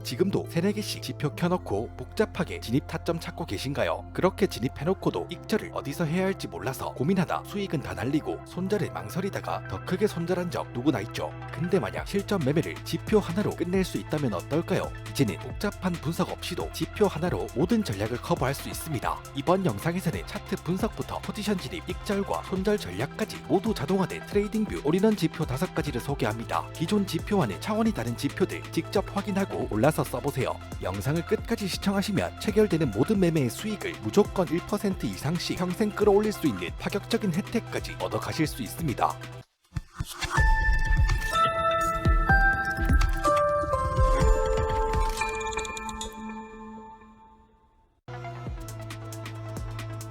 지금도 3, 4개씩 지표 켜놓고 복잡하게 진입 타점 찾고 계신가요? 그렇게 진입해놓고도 익절을 어디서 해야 할지 몰라서 고민하다 수익은 다 날리고 손절에 망설이다가 더 크게 손절한 적 누구나 있죠. 근데 만약 실전 매매를 지표 하나로 끝낼 수 있다면 어떨까요? 이제는 복잡한 분석 없이도 지표 하나로 모든 전략을 커버할 수 있습니다. 이번 영상에서는 차트 분석부터 포지션 진입, 익절과 손절 전략까지 모두 자동화된 트레이딩뷰 올인원 지표 5가지를 소개합니다. 기존 지표와는 차원이 다른 지표들 직접 확인하고 올라서 써보세요. 영상을 끝까지 시청하시면 체결되는 모든 매매의 수익을 무조건 1% 이상씩 평생 끌어올릴 수 있는 파격적인 혜택까지 얻어가실 수 있습니다.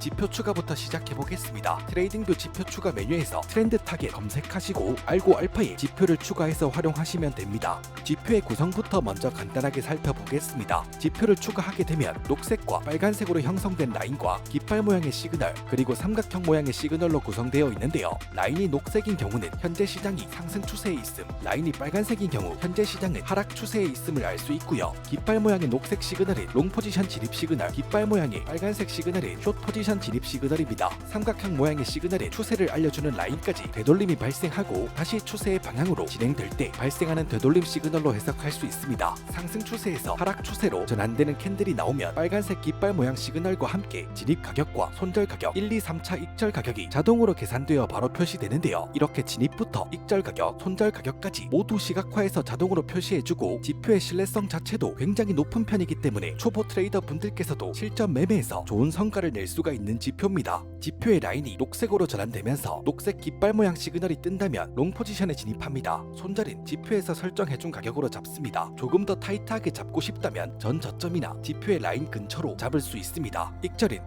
지표 추가부터 시작해보겠습니다. 트레이딩뷰 지표 추가 메뉴에서 트렌드 타겟 검색하시고 알고 알파에 지표를 추가해서 활용하시면 됩니다. 지표의 구성부터 먼저 간단하게 살펴보겠습니다. 지표를 추가하게 되면 녹색과 빨간색으로 형성된 라인과 깃발 모양의 시그널 그리고 삼각형 모양의 시그널로 구성되어 있는데요. 라인이 녹색인 경우는 현재 시장이 상승 추세에 있음, 라인이 빨간색인 경우 현재 시장은 하락 추세에 있음을 알 수 있고요. 깃발 모양의 녹색 시그널은 롱 포지션 진입 시그널, 깃발 모양의 빨간색 시그널은 숏 포지션 진입 시그널입니다. 삼각형 모양의 시그널에 추세를 알려주는 라인까지 되돌림이 발생하고 다시 추세의 방향으로 진행될 때 발생하는 되돌림 시그널로 해석할 수 있습니다. 상승 추세에서 하락 추세로 전환되는 캔들이 나오면 빨간색 깃발 모양 시그널과 함께 진입 가격과 손절 가격, 1, 2, 3차 익절 가격이 자동으로 계산되어 바로 표시되는데요. 이렇게 진입부터 익절 가격, 손절 가격까지 모두 시각화해서 자동으로 표시해주고 지표의 신뢰성 자체도 굉장히 높은 편이기 때문에 초보 트레이더 분들께서도 실전 매매에서 좋은 성과를 낼 수가 있는 지표입니다. 지표의 라인이 녹색으로 전환되면서 녹색 깃발 모양 시그널이 뜬다면 롱 포지션에 진입합니다. 손절은 지표에서 설정해준 가격으로 잡습니다. 조금 더 타이트하게 잡고 싶다면 전 저점이나 지표의 라인 근처로 잡을 수 있습니다. 익절은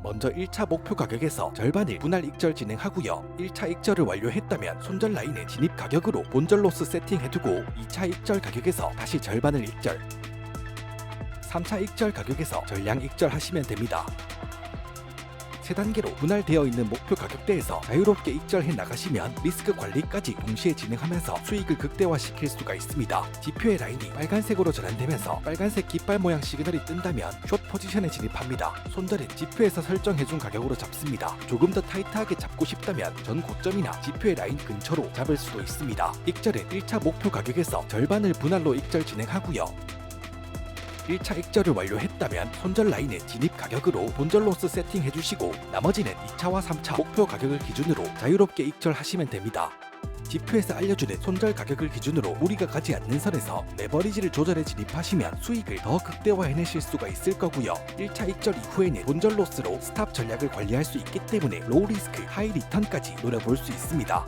먼저 1차 목표 가격에서 절반을 분할 익절 진행하고요. 1차 익절을 완료했다면 손절 라인의 진입 가격으로 본절 로스 세팅해두고 2차 익절 가격에서 다시 절반을 익절, 3차 익절 가격에서 전량 익절하시면 됩니다. 3단계로 분할되어 있는 목표 가격대에서 자유롭게 익절해 나가시면 리스크 관리까지 동시에 진행하면서 수익을 극대화시킬 수가 있습니다. 지표의 라인이 빨간색으로 전환되면서 빨간색 깃발 모양 시그널이 뜬다면 숏 포지션에 진입합니다. 손절은 지표에서 설정해준 가격으로 잡습니다. 조금 더 타이트하게 잡고 싶다면 전 고점이나 지표의 라인 근처로 잡을 수도 있습니다. 익절은 1차 목표 가격에서 절반을 분할로 익절 진행하고요. 1차 익절을 완료했다면 손절 라인의 진입 가격으로 본절 로스 세팅해주시고 나머지는 2차와 3차 목표 가격을 기준으로 자유롭게 익절하시면 됩니다. 지표에서 알려주는 손절 가격을 기준으로 무리가 가지 않는 선에서 레버리지를 조절해 진입하시면 수익을 더 극대화해내실 수가 있을 거고요. 1차 익절 이후에는 본절 로스로 스탑 전략을 관리할 수 있기 때문에 로우 리스크 하이 리턴까지 노려볼 수 있습니다.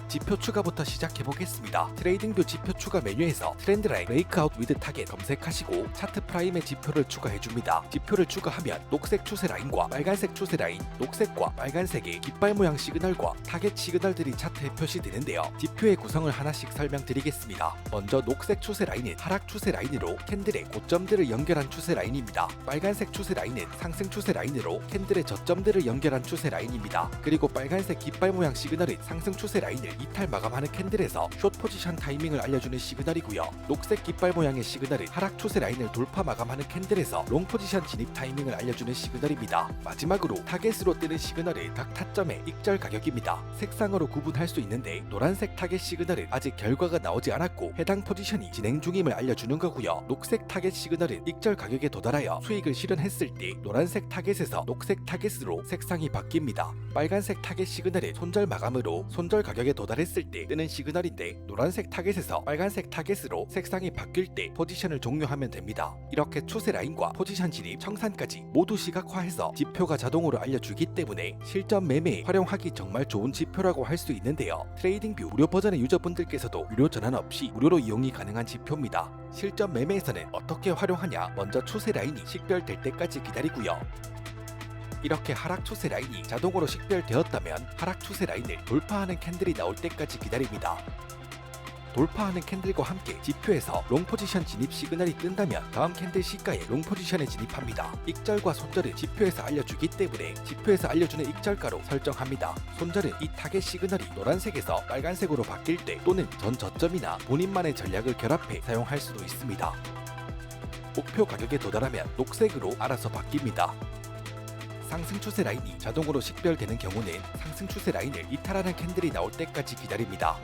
지표 추가부터 시작해보겠습니다. 트레이딩뷰 지표 추가 메뉴에서 트렌드라인 브레이크아웃 위드 타겟 검색하시고 차트 프라임의 지표를 추가해줍니다. 지표를 추가하면 녹색 추세 라인과 빨간색 추세 라인, 녹색과 빨간색의 깃발 모양 시그널과 타겟 시그널들이 차트에 표시되는데요. 지표의 구성을 하나씩 설명드리겠습니다. 먼저 녹색 추세 라인은 하락 추세 라인으로 캔들의 고점들을 연결한 추세 라인입니다. 빨간색 추세 라인은 상승 추세 라인으로 캔들의 저점들을 연결한 추세 라인입니다. 그리고 빨간색 깃발 모양 시그널은 상승 추세 라인을 이탈 마감하는 캔들에서 숏 포지션 타이밍을 알려주는 시그널이고요. 녹색 깃발 모양의 시그널은 하락 추세 라인을 돌파 마감하는 캔들에서 롱 포지션 진입 타이밍을 알려주는 시그널입니다. 마지막으로 타겟으로 뜨는 시그널은 각 타점의 익절 가격입니다. 색상으로 구분할 수 있는데 노란색 타겟 시그널은 아직 결과가 나오지 않았고 해당 포지션이 진행 중임을 알려주는 거고요. 녹색 타겟 시그널은 익절 가격에 도달하여 수익을 실현했을 때 노란색 타겟에서 녹색 타겟으로 색상이 바뀝니다. 빨간색 타겟 시그널은 손절 마감으로 손절 가격에 도달했을 때 뜨는 시그널인데 노란색 타겟에서 빨간색 타겟으로 색상이 바뀔 때 포지션을 종료하면 됩니다. 이렇게 추세 라인과 포지션 진입, 청산까지 모두 시각화해서 지표가 자동으로 알려주기 때문에 실전 매매에 활용하기 정말 좋은 지표라고 할 수 있는데요. 트레이딩뷰 무료 버전의 유저분들께서도 유료 전환 없이 무료로 이용이 가능한 지표입니다. 실전 매매에서는 어떻게 활용하냐? 먼저 추세 라인이 식별될 때까지 기다리고요. 이렇게 하락 추세 라인이 자동으로 식별되었다면 하락 추세 라인을 돌파하는 캔들이 나올 때까지 기다립니다. 돌파하는 캔들과 함께 지표에서 롱 포지션 진입 시그널이 뜬다면 다음 캔들 시가에 롱 포지션에 진입합니다. 익절과 손절은 지표에서 알려주기 때문에 지표에서 알려주는 익절가로 설정합니다. 손절은 이 타겟 시그널이 노란색에서 빨간색으로 바뀔 때 또는 전 저점이나 본인만의 전략을 결합해 사용할 수도 있습니다. 목표 가격에 도달하면 녹색으로 알아서 바뀝니다. 상승 추세 라인이 자동으로 식별되는 경우는 상승 추세 라인을 이탈하는 캔들이 나올 때까지 기다립니다.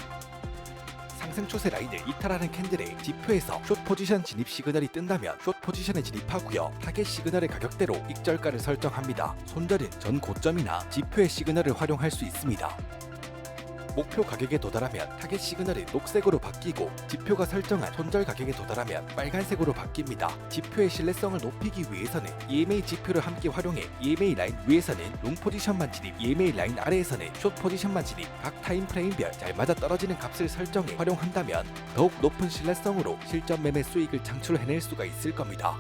상승 추세 라인을 이탈하는 캔들에 지표에서 숏 포지션 진입 시그널이 뜬다면 숏 포지션에 진입하고요. 타겟 시그널의 가격대로 익절가를 설정합니다. 손절은 전 고점이나 지표의 시그널을 활용할 수 있습니다. 목표 가격에 도달하면 타겟 시그널이 녹색으로 바뀌고 지표가 설정한 손절 가격에 도달하면 빨간색으로 바뀝니다. 지표의 신뢰성을 높이기 위해서는 EMA 지표를 함께 활용해 EMA 라인 위에서는 롱 포지션만 진입, EMA 라인 아래에서는 숏 포지션만 진입, 각 타임 프레임별 잘 맞아 떨어지는 값을 설정해 활용한다면 더욱 높은 신뢰성으로 실전 매매 수익을 창출해낼 수가 있을 겁니다.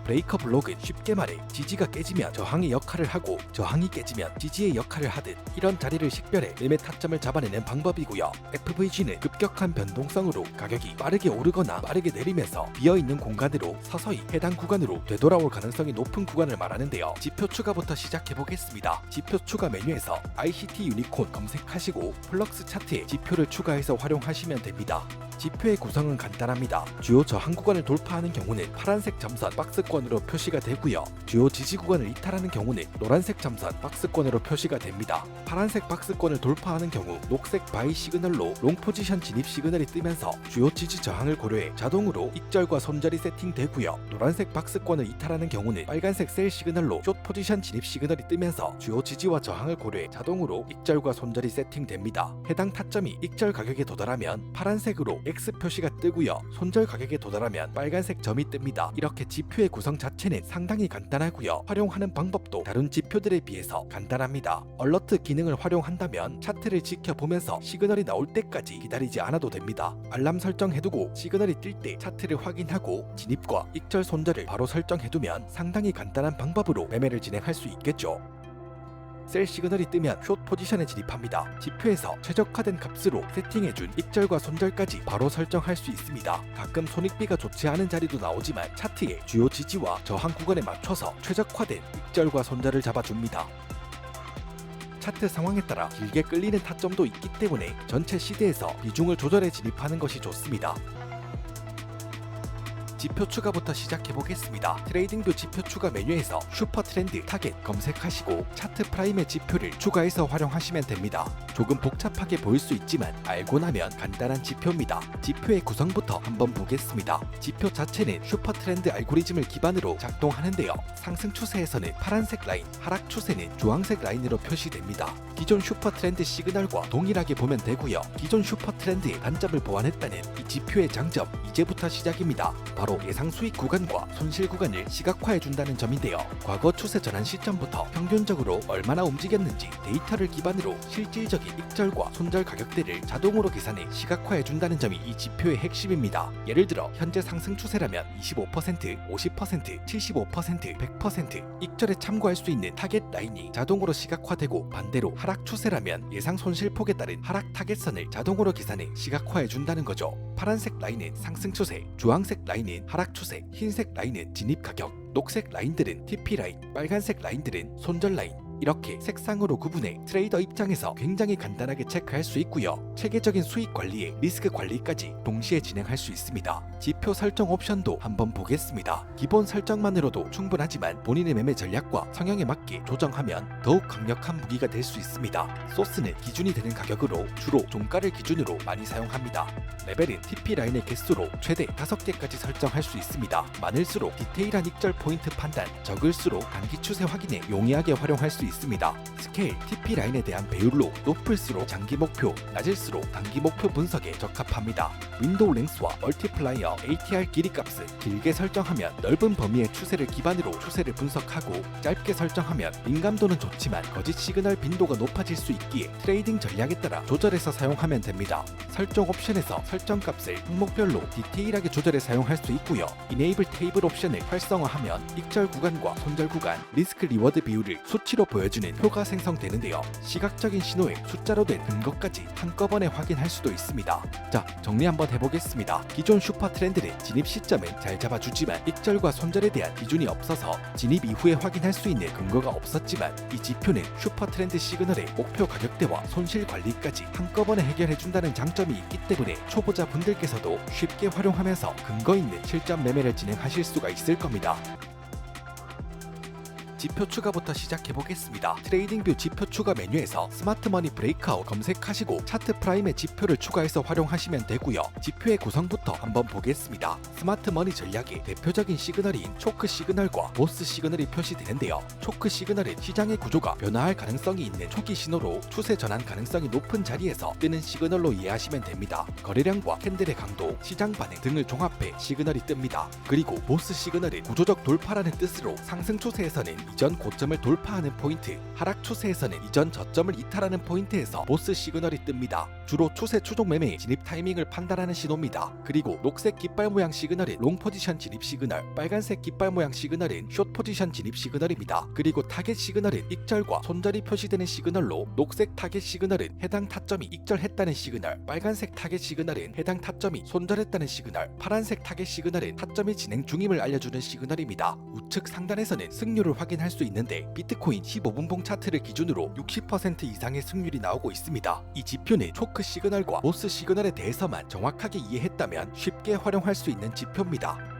브레이커 블록은 쉽게 말해 지지가 깨지면 저항의 역할을 하고 저항이 깨지면 지지의 역할을 하듯 이런 자리를 식별해 매매 타점을 잡아내는 방법이고요. FVG는 급격한 변동성으로 가격이 빠르게 오르거나 빠르게 내리면서 비어있는 공간으로 서서히 해당 구간으로 되돌아올 가능성이 높은 구간을 말하는데요. 지표 추가부터 시작해보겠습니다. 지표 추가 메뉴에서 ICT 유니콘 검색하시고 플럭스 차트에 지표를 추가해서 활용하시면 됩니다. 지표의 구성은 간단합니다. 주요 저항 구간을 돌파하는 경우는 파란색 점선 박스권으로 표시가 되고요. 주요 지지 구간을 이탈하는 경우는 노란색 점선 박스권으로 표시가 됩니다. 파란색 박스권을 돌파하는 경우 녹색 바이 시그널로 롱 포지션 진입 시그널이 뜨면서 주요 지지 저항을 고려해 자동으로 익절과 손절이 세팅되고요. 노란색 박스권을 이탈하는 경우는 빨간색 셀 시그널로 숏 포지션 진입 시그널이 뜨면서 주요 지지와 저항을 고려해 자동으로 익절과 손절이 세팅됩니다. 해당 타점이 익절 가격에 도달하면 파란색으로 X 표시가 뜨고요. 손절 가격에 도달하면 빨간색 점이 뜹니다. 이렇게 지표의 구성 자체는 상당히 간단하고요. 활용하는 방법도 다른 지표들에 비해서 간단합니다. 얼러트 기능을 활용한다면 차트를 지켜보면서 시그널이 나올 때까지 기다리지 않아도 됩니다. 알람 설정해두고 시그널이 뜰 때 차트를 확인하고 진입과 익절 손절을 바로 설정해두면 상당히 간단한 방법으로 매매를 진행할 수 있겠죠. 셀 시그널이 뜨면 숏 포지션에 진입합니다. 지표에서 최적화된 값으로 세팅해준 익절과 손절까지 바로 설정할 수 있습니다. 가끔 손익비가 좋지 않은 자리도 나오지만 차트의 주요 지지와 저항 구간에 맞춰서 최적화된 익절과 손절을 잡아줍니다. 차트 상황에 따라 길게 끌리는 타점도 있기 때문에 전체 시대에서 비중을 조절해 진입하는 것이 좋습니다. 지표 추가부터 시작해보겠습니다. 트레이딩뷰 지표 추가 메뉴에서 슈퍼 트렌드 타겟 검색하시고 차트 프라임의 지표를 추가해서 활용하시면 됩니다. 조금 복잡하게 보일 수 있지만 알고 나면 간단한 지표입니다. 지표의 구성부터 한번 보겠습니다. 지표 자체는 슈퍼 트렌드 알고리즘을 기반으로 작동하는데요. 상승 추세에서는 파란색 라인, 하락 추세는 주황색 라인으로 표시됩니다. 기존 슈퍼 트렌드 시그널과 동일하게 보면 되고요. 기존 슈퍼 트렌드의 단점을 보완했다는 이 지표의 장점, 이제부터 시작입니다. 바로 예상 수익 구간과 손실 구간을 시각화해 준다는 점인데요. 과거 추세 전환 시점부터 평균적으로 얼마나 움직였는지 데이터를 기반으로 실질적인 익절과 손절 가격대를 자동으로 계산해 시각화해 준다는 점이 이 지표의 핵심입니다. 예를 들어 현재 상승 추세라면 25%, 50%, 75%, 100% 익절에 참고할 수 있는 타겟 라인이 자동으로 시각화되고 반대로 하락 추세라면 예상 손실폭에 따른 하락 타겟선을 자동으로 계산해 시각화해 준다는 거죠. 파란색 라인은 상승 추세, 주황색 라인은 하락 추세, 흰색 라인은 진입 가격, 녹색 라인들은 TP 라인, 빨간색 라인들은 손절 라인, 이렇게 색상으로 구분해 트레이더 입장에서 굉장히 간단하게 체크할 수 있고요. 체계적인 수익 관리에 리스크 관리까지 동시에 진행할 수 있습니다. 지표 설정 옵션도 한번 보겠습니다. 기본 설정만으로도 충분하지만 본인의 매매 전략과 성향에 맞게 조정하면 더욱 강력한 무기가 될 수 있습니다. 소스는 기준이 되는 가격으로 주로 종가를 기준으로 많이 사용합니다. 레벨은 TP 라인의 개수로 최대 5개까지 설정할 수 있습니다. 많을수록 디테일한 익절 포인트 판단, 적을수록 단기 추세 확인에 용이하게 활용할 수 있습니다. 스케일, TP 라인에 대한 배율로 높을수록 장기 목표, 낮을수록 단기 목표 분석에 적합합니다. 윈도우 랭스와 멀티플라이어 ATR 길이 값을 길게 설정하면 넓은 범위의 추세를 기반으로 추세를 분석하고 짧게 설정하면 민감도는 좋지만 거짓 시그널 빈도가 높아질 수 있기에 트레이딩 전략에 따라 조절해서 사용하면 됩니다. 설정 옵션에서 설정 값을 항목별로 디테일하게 조절해 사용할 수 있고요. 이네이블 테이블 옵션을 활성화하면 익절 구간과 손절 구간, 리스크 리워드 비율을 수치로 보여 보여주는 표가 생성되는데요. 시각적인 신호에 숫자로 된 근거까지 한꺼번에 확인할 수도 있습니다. 자, 정리 한번 해보겠습니다. 기존 슈퍼 트렌드는 진입 시점은 잘 잡아주지만 익절과 손절에 대한 기준이 없어서 진입 이후에 확인할 수 있는 근거가 없었지만, 이 지표는 슈퍼 트렌드 시그널의 목표 가격대와 손실 관리까지 한꺼번에 해결해준다는 장점이 있기 때문에 초보자 분들께서도 쉽게 활용하면서 근거 있는 실전 매매를 진행하실 수가 있을 겁니다. 지표 추가부터 시작해보겠습니다. 트레이딩뷰 지표 추가 메뉴에서 스마트머니 브레이크아웃 검색하시고 차트 프라임의 지표를 추가해서 활용하시면 되고요. 지표의 구성부터 한번 보겠습니다. 스마트머니 전략의 대표적인 시그널인 초크 시그널과 보스 시그널이 표시되는데요. 초크 시그널은 시장의 구조가 변화할 가능성이 있는 초기 신호로 추세 전환 가능성이 높은 자리에서 뜨는 시그널로 이해하시면 됩니다. 거래량과 캔들의 강도, 시장 반응 등을 종합해 시그널이 뜹니다. 그리고 보스 시그널은 구조적 돌파라는 뜻으로 상승 추세에서는 이전 고점을 돌파하는 포인트, 하락 추세에서는 이전 저점을 이탈하는 포인트에서 보스 시그널이 뜹니다. 주로 추세 추종 매매의 진입 타이밍을 판단하는 신호입니다. 그리고 녹색 깃발 모양 시그널은 롱 포지션 진입 시그널, 빨간색 깃발 모양 시그널은 숏 포지션 진입 시그널입니다. 그리고 타겟 시그널은 익절과 손절이 표시되는 시그널로, 녹색 타겟 시그널은 해당 타점이 익절했다는 시그널, 빨간색 타겟 시그널은 해당 타점이 손절했다는 시그널, 파란색 타겟 시그널은 타점이 진행 중임을 알려주는 시그널입니다. 우측 상단에서는 승률을 확인할 수 있는데 비트코인 15분봉 차트를 기준으로 60% 이상의 승률이 나오고 있습니다. 이 지표는 초크 시그널과 보스 시그널에 대해서만 정확하게 이해했다면 쉽게 활용할 수 있는 지표입니다.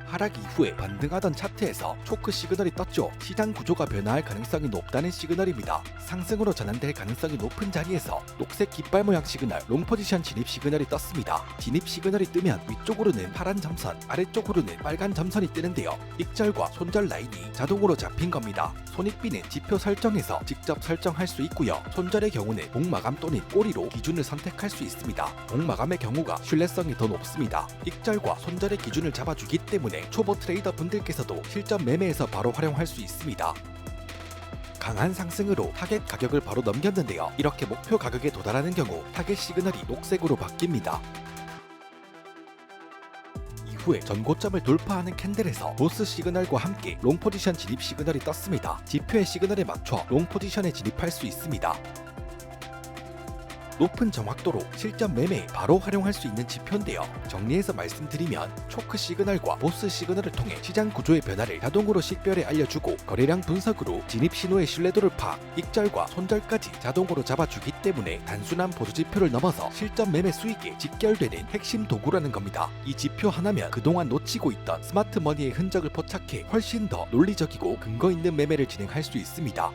하락 이후에 반등하던 차트에서 초크 시그널이 떴죠. 시장 구조가 변화할 가능성이 높다는 시그널입니다. 상승으로 전환될 가능성이 높은 자리에서 녹색 깃발 모양 시그널, 롱 포지션 진입 시그널이 떴습니다. 진입 시그널이 뜨면 위쪽으로는 파란 점선, 아래쪽으로는 빨간 점선이 뜨는데요. 익절과 손절 라인이 자동으로 잡힌 겁니다. 손익비는 지표 설정에서 직접 설정할 수 있고요. 손절의 경우는 봉마감 또는 꼬리로 기준을 선택할 수 있습니다. 봉마감의 경우가 신뢰성이 더 높습니다. 익절과 손절의 기준을 잡아주기 때문에 초보 트레이더 분들께서도 실전 매매에서 바로 활용할 수 있습니다. 강한 상승으로 타겟 가격을 바로 넘겼는데요. 이렇게 목표 가격에 도달하는 경우 타겟 시그널이 녹색으로 바뀝니다. 이후에 전고점을 돌파하는 캔들에서 보스 시그널과 함께 롱 포지션 진입 시그널이 떴습니다. 지표의 시그널에 맞춰 롱 포지션에 진입할 수 있습니다. 높은 정확도로 실전 매매에 바로 활용할 수 있는 지표인데요. 정리해서 말씀드리면 초크 시그널과 보스 시그널을 통해 시장 구조의 변화를 자동으로 식별해 알려주고, 거래량 분석으로 진입 신호의 신뢰도를 파악, 익절과 손절까지 자동으로 잡아주기 때문에 단순한 보조 지표를 넘어서 실전 매매 수익에 직결되는 핵심 도구라는 겁니다. 이 지표 하나면 그동안 놓치고 있던 스마트 머니의 흔적을 포착해 훨씬 더 논리적이고 근거 있는 매매를 진행할 수 있습니다.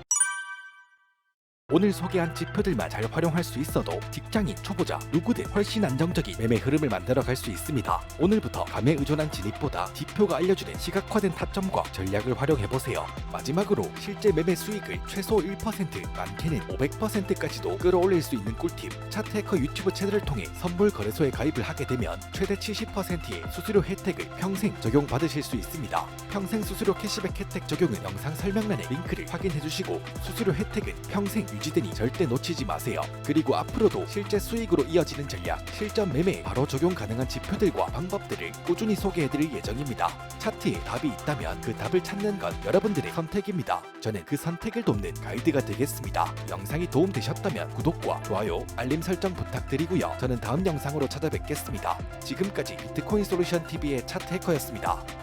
오늘 소개한 지표들만 잘 활용할 수 있어도 직장인, 초보자 누구든 훨씬 안정적인 매매 흐름을 만들어갈 수 있습니다. 오늘부터 감에 의존한 진입보다 지표가 알려주는 시각화된 타점과 전략을 활용해보세요. 마지막으로 실제 매매 수익을 최소 1%, 많게는 500%까지도 끌어올릴 수 있는 꿀팁, 차트해커 유튜브 채널을 통해 선물 거래소에 가입을 하게 되면 최대 70%의 수수료 혜택을 평생 적용받으실 수 있습니다. 평생 수수료 캐시백 혜택 적용은 영상 설명란에 링크를 확인해주시고, 수수료 혜택은 평생 유지되니 절대 놓치지 마세요. 그리고 앞으로도 실제 수익으로 이어지는 전략, 실전 매매에 바로 적용 가능한 지표들과 방법들을 꾸준히 소개해드릴 예정입니다. 차트에 답이 있다면 그 답을 찾는 건 여러분들의 선택입니다. 저는 그 선택을 돕는 가이드가 되겠습니다. 영상이 도움되셨다면 구독과 좋아요, 알림 설정 부탁드리고요. 저는 다음 영상으로 찾아뵙겠습니다. 지금까지 비트코인 솔루션 TV의 차트 해커였습니다.